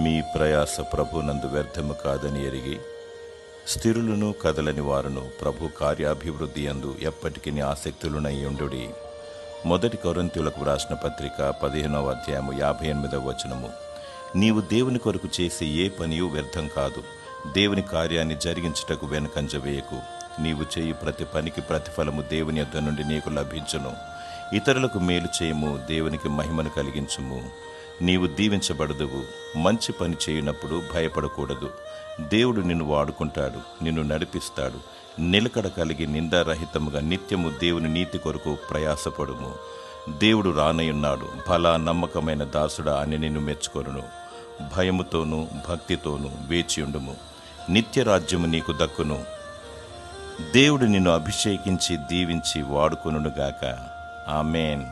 మీ ప్రయాస ప్రభునందు వ్యర్థము కాదని ఎరిగి స్థిరులను కదలని వారును ప్రభు కార్యాభివృద్ధి యందు ఎప్పటికీ ఆసక్తులునై ఉండుడి. 1 కొరింథీయులకు వ్రాసిన పత్రిక 15వ అధ్యాయము 58వ వచనము. నీవు దేవుని కొరకు చేసే ఏ పనియూ వ్యర్థం కాదు. దేవుని కార్యాన్ని జరిగించుటకు వెనుకంజ వేయకు. నీవు చేయు ప్రతి పనికి ప్రతిఫలము దేవుని యొద్ద నుండి నీకు లభించును. ఇతరులకు మేలు చేయము, దేవునికి మహిమను కలిగించుము. నీవు దీవించబడదువు. మంచి పని చేయనప్పుడు భయపడకూడదు. దేవుడు నిన్ను వాడుకుంటాడు, నిన్ను నడిపిస్తాడు. నిలకడ కలిగి నిందారహితముగా నిత్యము దేవుని నీతి కొరకు ప్రయాసపడుము. దేవుడు రానయున్నాడు, భలా నమ్మకమైన దాసుడా అని నిన్ను మెచ్చుకొనును. భయముతోనూ భక్తితోనూ వేచియుండుము, నిత్యరాజ్యము నీకు దక్కును. దేవుడు నిన్ను అభిషేకించి దీవించి వాడుకొనుగాక. ఆమేన్.